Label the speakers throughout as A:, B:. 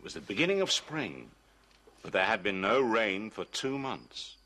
A: It was the beginning of spring, but there had been no rain for 2 months.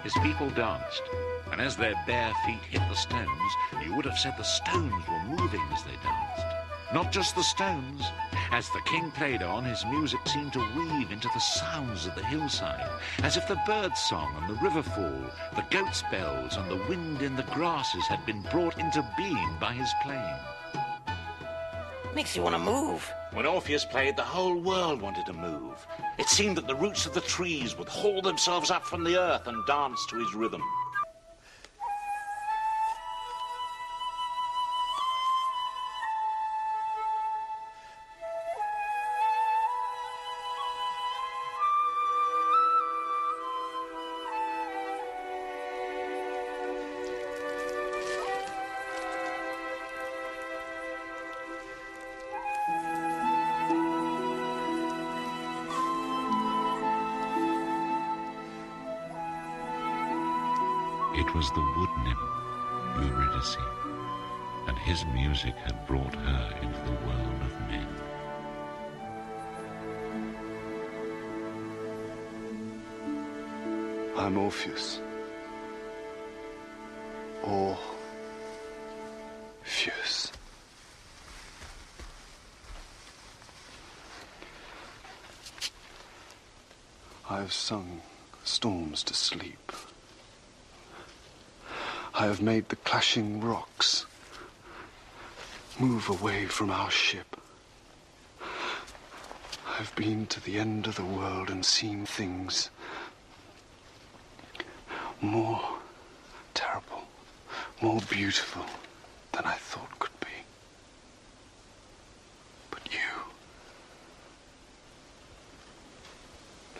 B: His people danced, and as their bare feet hit the stones, you would have said the stones were moving as they danced. Not just the stones. As the king played on, his music seemed to weave into the sounds of the hillside, as if the bird's song and the river fall, the goat's bells and the wind in the grasses had been brought into being by his playing.
C: Makes you want to move.
A: When Orpheus played, the whole world wanted to move. It seemed that the roots of the trees would haul themselves up from the earth and dance to his rhythm.
B: It was the wood nymph, Euridice, and his music had brought her into the world of men.
D: I'm Orpheus. Orpheus. I have sung storms to sleep. I have made the clashing rocks move away from our ship. I've been to the end of the world and seen things more terrible, more beautiful than I thought could be. But you,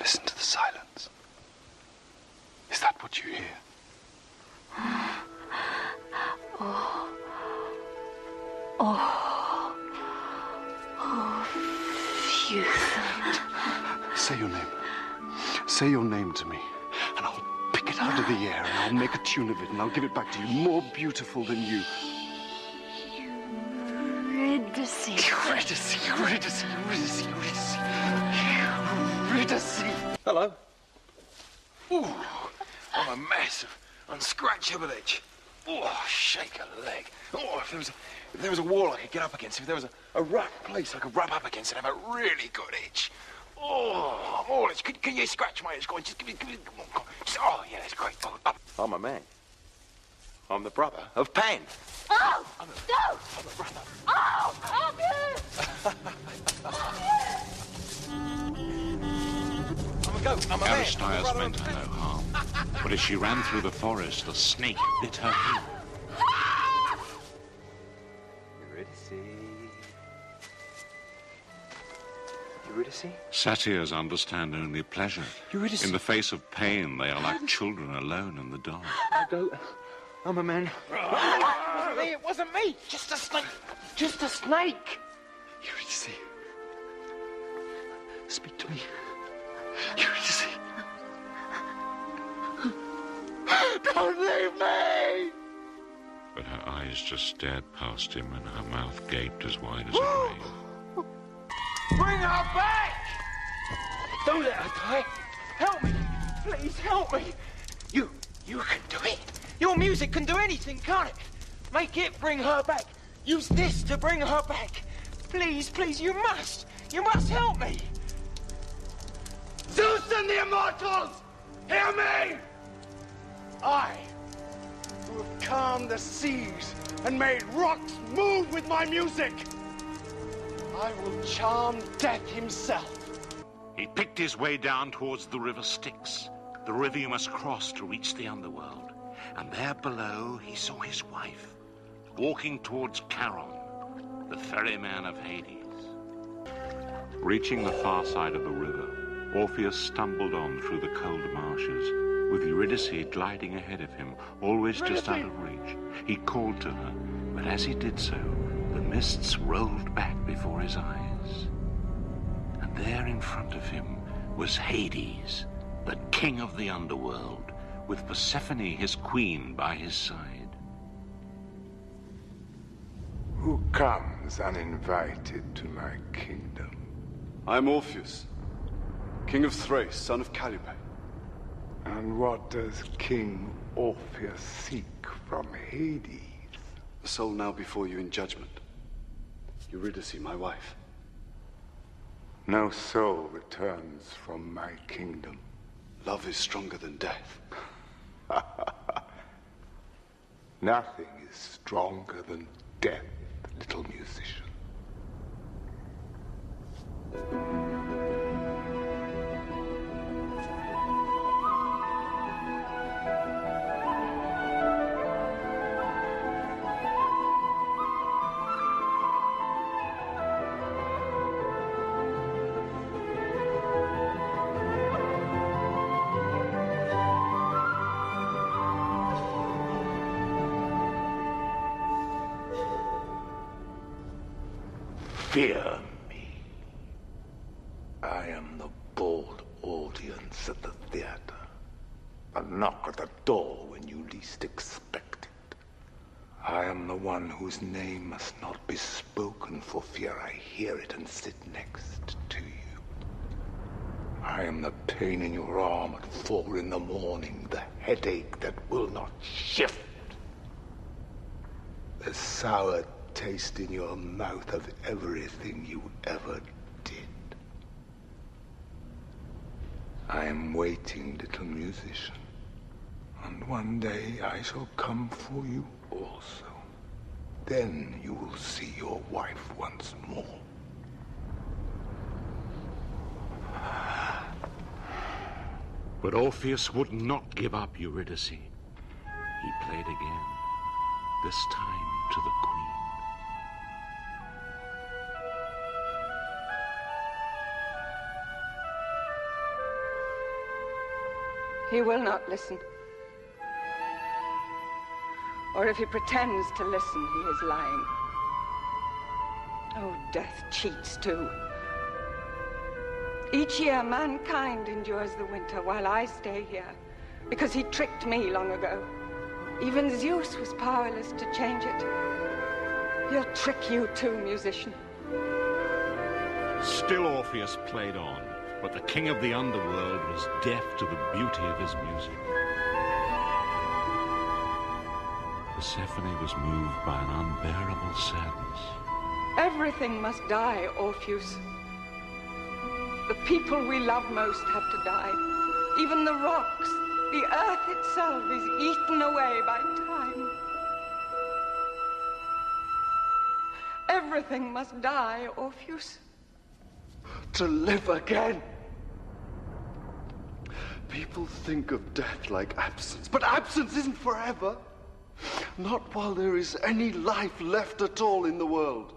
D: listen to the silence. Is that what you hear?
E: Orpheus.
D: Say your name. Say your name to me, and I'll pick it out of the air, and I'll make a tune of it, and I'll give it back to you, more beautiful than you.
E: Euridice.
D: Euridice, Euridice, Euridice, Euridice. Euridice.
F: Hello. Ooh, I'm a mess of unscratchable itch. Oh, shake a leg. Oh, if there was a wall I could get up against, if there was a rough place I could rub up against and have a really good itch. Oh, I'm all itch. Can you scratch my itch? Go on, just give me, just, oh, yeah, that's great. Oh, I'm a man. I'm the brother of Pan.
E: Oh,
F: I'm a brother.
E: Oh, help me!
F: I'm a goat. I'm a man.
B: Aristides meant her no harm, but as she ran through the forest, a snake bit her heel.
F: Euridice?
B: Satyrs understand only pleasure.
F: Euridice.
B: In the face of pain, they are like children alone in the dark.
F: I'm a goat. I'm a man. It wasn't me. Just a snake. Just a snake.
D: Euridice. Speak to me. Euridice.
F: Don't leave me!
B: But her eyes just stared past him and her mouth gaped as wide as a grave.
F: Bring her back! Don't let her die. Help me. Please help me. You can do it. Your music can do anything, can't it? Make it bring her back. Use this to bring her back. Please, please, you must. You must help me. Zeus and the Immortals, hear me!
D: I, who have calmed the seas and made rocks move with my music, I will charm Death himself.
B: He picked his way down towards the river Styx, the river you must cross to reach the underworld. And there below he saw his wife, walking towards Charon, the ferryman of Hades. Reaching the far side of the river, Orpheus stumbled on through the cold marshes, with Euridice gliding ahead of him, always just out of reach. He called to her, but as he did so, the mists rolled back before his eyes. And there in front of him was Hades, the king of the underworld, with Persephone, his queen, by his side.
G: Who comes uninvited to my kingdom?
H: I am Orpheus, king of Thrace, son of Calliope.
G: And what does King Orpheus seek from Hades?
H: The soul now before you in judgment. Euridice, my wife.
G: No soul returns from my kingdom.
H: Love is stronger than death.
G: Nothing is stronger than death, little musician. Fear me. I am the bold audience at the theater. A knock at the door when you least expect it. I am the one whose name must not be spoken for fear I hear it and sit next to you. I am the pain in your arm at 4 in the morning, the headache that will not shift. The sour taste in your mouth of everything you ever did. I am waiting, little musician, and one day I shall come for you also. Then you will see your wife once more.
B: But Orpheus would not give up Euridice. He played again, this time to the queen.
I: He will not listen. Or if he pretends to listen, he is lying. Oh, death cheats too. Each year, mankind endures the winter while I stay here, because he tricked me long ago. Even Zeus was powerless to change it. He'll trick you too, musician.
B: Still Orpheus played on, but the king of the underworld was deaf to the beauty of his music. Persephone was moved by an unbearable sadness.
I: Everything must die, Orpheus. The people we love most have to die. Even the rocks, the earth itself is eaten away by time. Everything must die, Orpheus.
H: To live again. People think of death like absence, but absence isn't forever. Not while there is any life left at all in the world.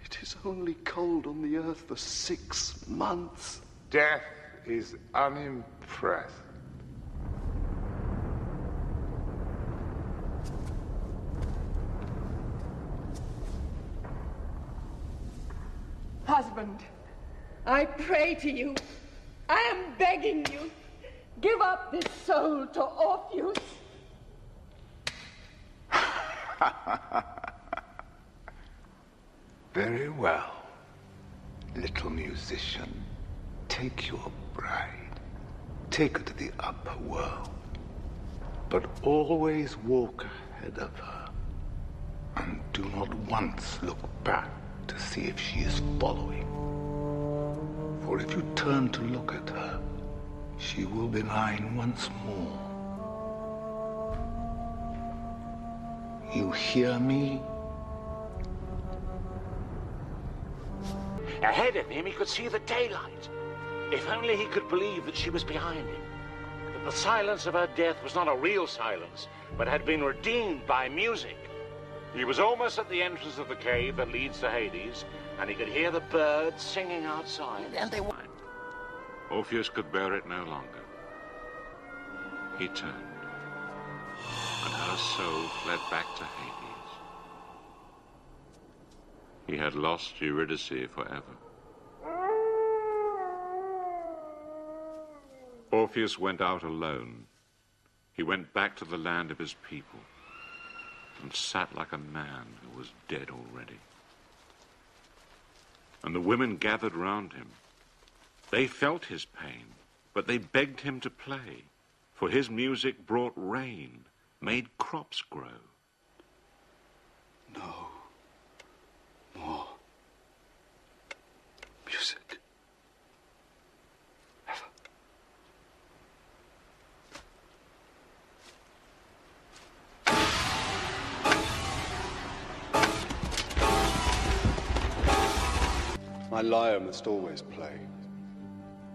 H: It is only cold on the earth for 6 months.
G: Death is unimpressed.
I: Husband, I pray to you. I am begging you. Give up this soul to Orpheus.
G: Very well, little musician. Take your bride. Take her to the upper world. But always walk ahead of her. And do not once look back to see if she is following. For if you turn to look at her, she will be mine once more. You hear me?
A: Ahead of him, he could see the daylight. If only he could believe that she was behind him. That the silence of her death was not a real silence, but had been redeemed by music. He was almost at the entrance of the cave that leads to Hades, and he could hear the birds singing outside.
C: And they were.
B: Orpheus could bear it no longer. He turned, and her soul fled back to Hades. He had lost Euridice forever. Orpheus went out alone. He went back to the land of his people and sat like a man who was dead already. And the women gathered round him. They felt his pain, but they begged him to play, for his music brought rain, made crops grow.
H: No more music. Ever. My lyre must always play,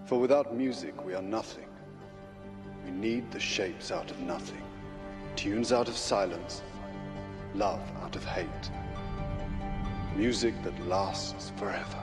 H: for without music we are nothing. We need the shapes out of nothing, tunes out of silence, love out of hate, music that lasts forever.